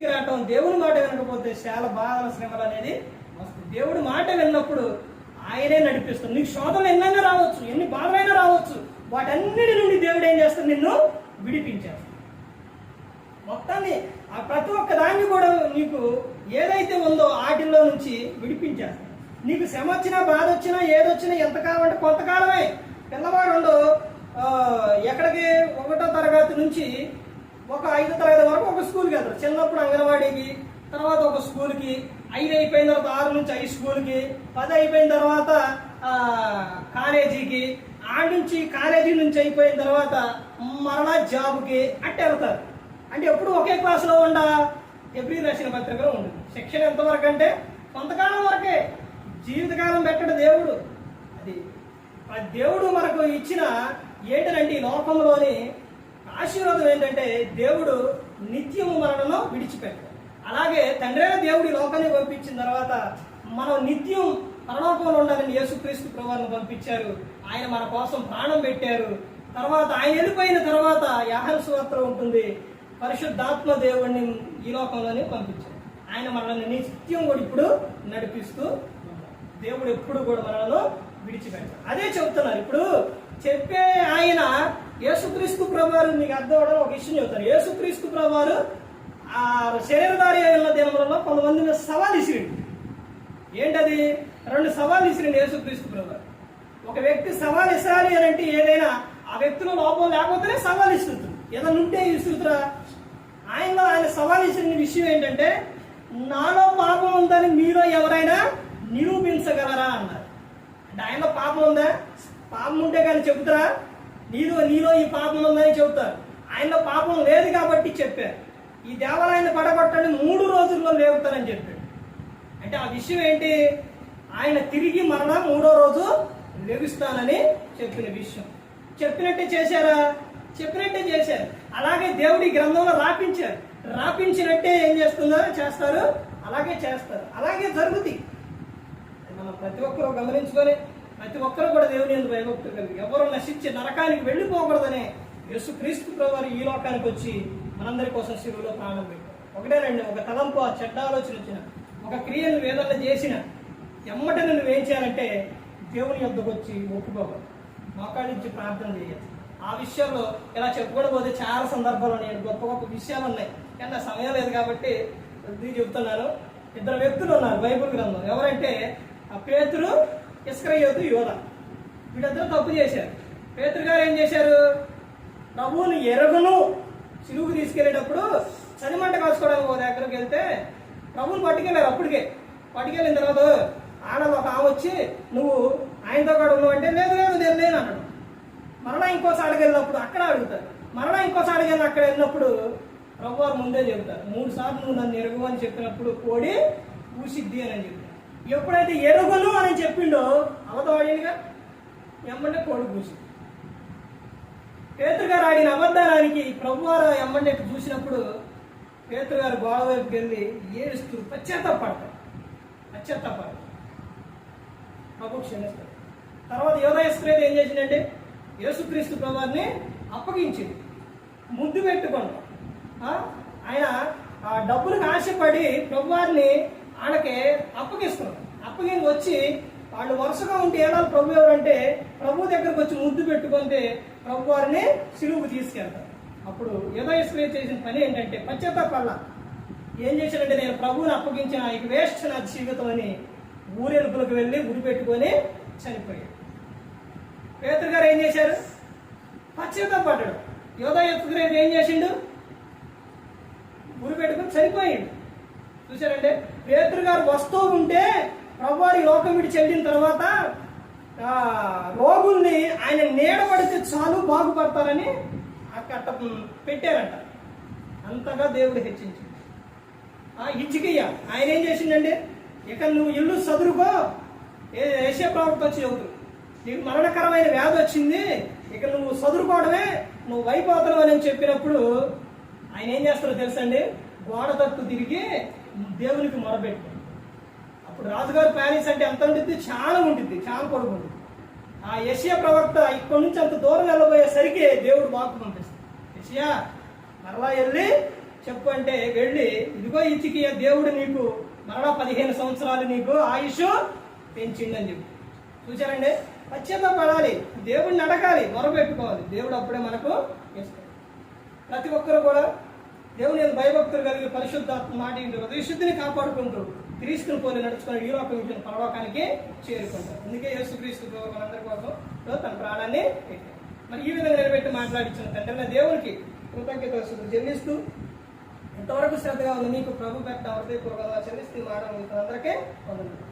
రావటం, దేవుని మాట వినకపోతే చాలా బాధల శ్రమలు అనేది వస్తుంది. దేవుడి మాట విన్నప్పుడు ఆయనే నడిపిస్తాడు. నీకు శోధనలు ఎన్నైనా రావచ్చు, ఎన్ని బాధలైనా రావచ్చు, వాటన్నిటి నుండి దేవుడు ఏం చేస్తాడు? నిన్ను విడిపించేస్తాడు. మొత్తాన్ని ఆ ప్రతి ఒక్క దాన్ని కూడా నీకు ఏదైతే ఉందో వాటిల్లో నుంచి విడిపించేస్తాడు. నీకు శ్రమ వచ్చినా, బాధ వచ్చినా, ఏదొచ్చినా ఎంతకాలం అంటే కొంతకాలమే. పిల్లవాడు ఎక్కడికి 1వ తరగతి నుంచి ఒక 5వ తరగతి వరకు ఒక స్కూల్కి వెళ్తారు. చిన్నప్పుడు అంగన్వాడీకి, తర్వాత ఒక స్కూల్కి, 5 అయిపోయిన తర్వాత 6 నుంచి 5 స్కూల్కి, 10 అయిపోయిన తర్వాత కాలేజీకి, కాలేజీ నుంచి అయిపోయిన తర్వాత మరలా జాబ్కి అట్టే వెళ్తారు. అంటే ఎప్పుడు ఒకే క్లాసులో ఎవ్రీ రచన పత్రికలో ఉంటుంది. శిక్షణ ఎంతవరకు అంటే కొంతకాలం వరకే, జీవితకాలం పెట్టడు దేవుడు. అది దేవుడు మనకు ఇచ్చిన ఏంటంటే ఈ లోకంలోని ఆశీర్వాదం ఏంటంటే దేవుడు నిత్యము మనలను విడిచిపెట్టాడు. అలాగే తండ్రి అయిన దేవుడి లోకాన్ని పంపించిన తర్వాత మనం నిత్యం పరలోకంలో ఉండాలని యేసుక్రీస్తు ప్రభువును పంపించారు. ఆయన మన కోసం ప్రాణం పెట్టారు. తర్వాత ఆయన వెళ్ళిపోయిన తర్వాత యోహాను సువార్త ఉంటుంది, పరిశుద్ధాత్మ దేవుడిని ఈ లోకంలోనే పంపించారు. ఆయన మనల్ని నిత్యం కూడా ఇప్పుడు నడిపిస్తూ దేవుడు ఎప్పుడు కూడా మనలను విడిచిపెట్టారు. అదే చెబుతున్నారు ఇప్పుడు చెప్పే ఆయన. యేసుక్రీస్తు ప్రభువారు మీకు అర్థం అవడం ఒక విషయం చెబుతారు. యేసుక్రీస్తు ప్రభువారు ఆ శరీరధారి అయిన దినములలో కొంతమంది మీద సవాల్ ఇసిరిండు. ఏంటది? 2 సవాళ్ళు ఇసిరిండు యేసుక్రీస్తు ప్రభువారు. ఒక వ్యక్తి సవాల్ ఇసాలి అని అంటే ఏదైనా ఆ వ్యక్తిలో లోపం లేకపోతేనే సవాల్ ఇస్తుంది. ఏదైనా ఉంటే ఇస్తురా. ఆయన సవాల్ ఇసిన విషయం ఏంటంటే, నాలో పాపం ఉందని మీలో ఎవరైనా నిరూపించగలరా అన్నారు. అంటే ఆయనలో పాపం ఉందా? పాపం ఉంటే కానీ చెబుతారా? నీలో ఈ పాపం ఉందని చెబుతారు. ఆయనలో పాపం లేదు కాబట్టి చెప్పారు. ఈ దేవాలయాన్ని పడగొట్టని 3 రోజుల్లో లేవుతారని చెప్పాడు. అంటే ఆ విషయం ఏంటి? ఆయన తిరిగి మరలా 3వ రోజు లెగుస్తానని చెప్పిన విషయం. చెప్పినట్టే చేశారా? చెప్పినట్టే చేశారు. అలాగే దేవుడి గ్రంథంలో రాపించినట్టే ఏం చేస్తారు, అలాగే చేస్తారు, అలాగే జరుగుతుంది. మనం ప్రతి ఒక్కరూ గమనించుకొని ప్రతి ఒక్కరు కూడా దేవుని యందు భయభక్తులు కలిగి ఎవరు నశించి నరకానికి వెళ్ళిపోకూడదనే యేసుక్రీస్తు ప్రభువారు ఈ లోకానికి వచ్చి మనందరి కోసం శిలువలో ప్రాణం పెట్టారు. ఒకటేనండి, ఒక తలంపు, ఆ చెడ్డ ఆలోచన వచ్చిన, ఒక క్రియను వేదన చేసిన ఎమ్మట నువ్వేం చేయాలంటే దేవుని యొద్దకు వచ్చి ఒప్పుకోవాలి, మోకాళ్ళించి ప్రార్థన చేయాలి. ఆ విషయంలో ఇలా చెప్పుకోకపోతే చాలా సందర్భాలు ఉన్నాయి, గొప్ప గొప్ప విషయాలు ఉన్నాయి. కానీ నా సమయం లేదు కాబట్టి ఇది చెప్తున్నాను. 2 వ్యక్తులు ఉన్నారు బైబిల్ గ్రంథం. ఎవరంటే ఆ పేతురు, ఇస్కరియోతు, యోధ. వీళ్ళిద్దరూ తప్పు చేశారు. పేతురు గారు ఏం చేశారు? ప్రభువుని ఎరుగును సిలువుకు తీసుకెళ్లేటప్పుడు చలిమంట కాసుకోవడానికి ఒక దగ్గరకు వెళ్తే ప్రభువుని పట్టుకెళ్ళారు. అప్పటికే పట్టుకెళ్ళిన తర్వాత ఆడలు ఒక ఆమె వచ్చి, నువ్వు ఆయనతో కూడా ఉన్నావు అంటే, లేదు నేను లేను అన్నాడు. మరలా ఇంకోసారికి వెళ్ళినప్పుడు అక్కడ అడుగుతారు. మరలా ఇంకోసారికి అక్కడ వెళ్ళినప్పుడు ప్రభువారు ముందే చెబుతారు, 3 సార్లు నువ్వు నన్ను ఎరుగు అని చెప్పినప్పుడు కోడి ఊసిద్ది అని చెప్తారు. ఎప్పుడైతే ఎరుగును అని చెప్పిండో అబద్ధవాడిగా ఎమ్మంటే కోడి కూసింది. పేతురు గారు ఆడిన అబద్ధానికి ప్రభువారు ఎమ్మంటే చూసినప్పుడు పేతురు గారు గోడ వైపుకి వెళ్ళి ఏడుస్తూ పశ్చాత్తాపడతారు. ప్రభు క్షమిస్తారు. తర్వాత యోధ ఇస్కరియోతు ఏం చేసిందంటే యేసుక్రీస్తు ప్రభువారిని అప్పగించింది. ముద్దు పెట్టుకోండి. ఆయన ఆ డబ్బులకు ఆశపడి ప్రభువారిని ఆయనకి అప్పగిస్తున్నారు. అప్పగించి వచ్చి వాళ్ళు వరుసగా ఉంటే ఏడాది ప్రభు ఎవరంటే ప్రభు దగ్గరకు వచ్చి ముద్దు పెట్టుకుంటే ప్రభువారిని సిలువుకు తీసుకెళ్తారు. అప్పుడు యోధ ఇస్కరియోతు చేసిన పని ఏంటంటే పశ్చాత్తాపడ. ఏం చేశాడంటే, నేను ప్రభువుని అప్పగించిన ఇక వేస్ట్ నా జీవితం అని ఊరెలుపులకు వెళ్ళి గురి పెట్టుకొని చనిపోయాడు. పేతురు గారు ఏం చేశారు? పశ్చాత్తాపడ్డాడు. యోధ ఇస్కరియోతు ఏం చేసిండు? గురి పెట్టుకొని చనిపోయాడు. చూశారంటే పేతురు గారు వస్తూ ఉంటే ప్రభువారి లోకం విడిచి వెళ్ళిన తర్వాత రోగుల్ని ఆయన నీడబడితే చాలు బాగుపడతారని అక్కడ పెట్టారంట. అంతగా దేవుడు హెచ్చించింది. హిజ్కియా ఆయన ఏం చేసిండండి, ఇక నువ్వు ఇల్లు సదురుకో, యెషయా ప్రవక్త వచ్చి చెబుతాడు, నీకు మరణకరమైన వ్యాధి వచ్చింది, ఇక నువ్వు సదురుకోవడమే, నువ్వు వైపోతావు అని చెప్పినప్పుడు ఆయన ఏం చేస్తారో తెలుసండి, గోడ తట్టు తిరిగి దేవునికి మొరబెట్టాడు. అప్పుడు రాజుగారు ప్యాలెస్ అంటే ఎంత ఉంటుంది? చాలా ఉంటుంది, చాలా పొడుగు ఉంటుంది. ఆ యెషయా ప్రవక్త ఇక్కడి నుంచి అంత దూరం వెళ్ళబోయేసరికి దేవుడు వాక్కు పంపిస్తాడు, యెషయా మరలా వెళ్ళి చెప్పు అంటే వెళ్ళి, ఇదిగో ఇచ్చికియా దేవుడు నీకు మరలా 15 సంవత్సరాలు నీకు ఆయుష్ పెంచిండని చెప్పి. చూసారండి, పశ్చాత్తాపడాలి, దేవుడిని అడగాలి, మొరపెట్టుకోవాలి, దేవుడు అప్పుడే మనకు ఇస్తాడు. ప్రతి ఒక్కరు కూడా దేవుని యందు భయభక్తులు కలిగి పరిశుద్ధాత్మ మాట ఇంటూ హృదయశుద్ధిని కాపాడుకుంటూ క్రీస్తుని పోలి నడుచుకుని ఈ లోకం నుంచి పరలోకానికి చేరుకుంటారు. అందుకే యేసుక్రీస్తు మనందరి కోసం తన ప్రాణాన్ని పెట్టారు. మరి ఈ విధంగా నిలబెట్టి మాట్లాడించిన తండ్రి దేవునికి కృతజ్ఞతలు చెల్లిస్తూ, ఇంతవరకు శ్రద్ధగా ఉంది మీకు ప్రభు పెట్ట హృదయపూర్వకంగా చెల్లిస్తూ మాట అందరికీ వందనాలు.